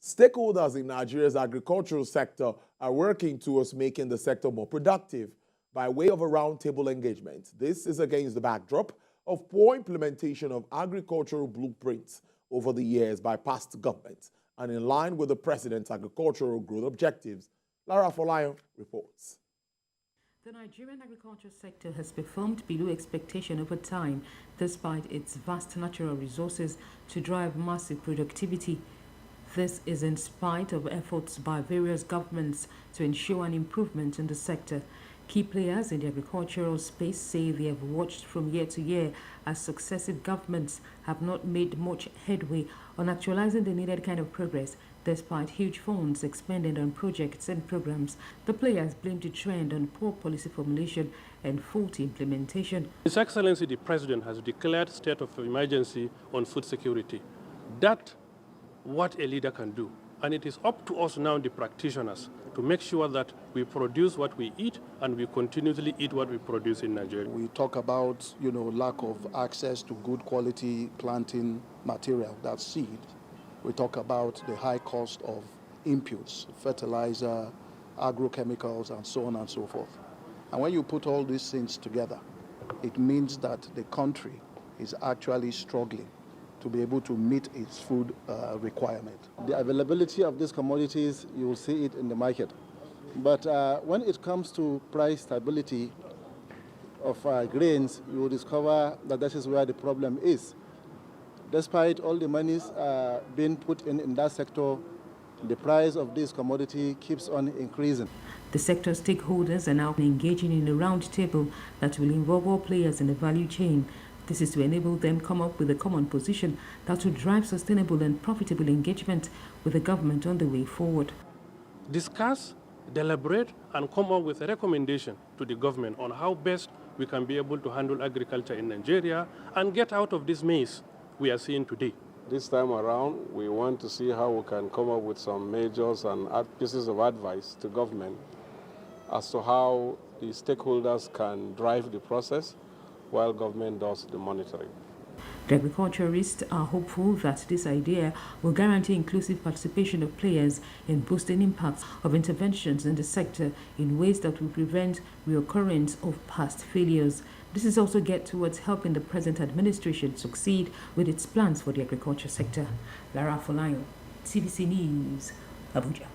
Stakeholders in Nigeria's agricultural sector are working towards making the sector more productive by way of a roundtable engagement. This is against the backdrop of poor implementation of agricultural blueprints over the years by past governments and in line with the President's agricultural growth objectives. Lara Folayo reports. The Nigerian agriculture sector has performed below expectation over time, despite its vast natural resources to drive massive productivity. This is in spite of efforts by various governments to ensure an improvement in the sector. Key players in the agricultural space say they have watched from year to year as successive governments have not made much headway on actualizing the needed kind of progress, despite huge funds expended on projects and programs. The players blame the trend on poor policy formulation and faulty implementation. His Excellency the President has declared state of emergency on food security. That's what a leader can do. And it is up to us now, the practitioners, to make sure that we produce what we eat and we continuously eat what we produce in Nigeria. We talk about, lack of access to good quality planting material, that's seed. We talk about the high cost of inputs, fertilizer, agrochemicals, and so on and so forth. And when you put all these things together, it means that the country is actually struggling to be able to meet its food requirement. The availability of these commodities, you will see it in the market. But when it comes to price stability of grains, you will discover that that is where the problem is. Despite all the monies being put in that sector, the price of this commodity keeps on increasing. The sector stakeholders are now engaging in a roundtable that will involve all players in the value chain. This is to enable them come up with a common position that will drive sustainable and profitable engagement with the government on the way forward. Discuss, deliberate, and come up with a recommendation to the government on how best we can be able to handle agriculture in Nigeria and get out of this maze we are seeing today. This time around, we want to see how we can come up with some measures and pieces of advice to government as to how the stakeholders can drive the process while government does the monitoring. The agriculturists are hopeful that this idea will guarantee inclusive participation of players in boosting impacts of interventions in the sector in ways that will prevent reoccurrence of past failures. This is also get towards helping the present administration succeed with its plans for the agriculture sector. Lara Folayo, TVC News, Abuja.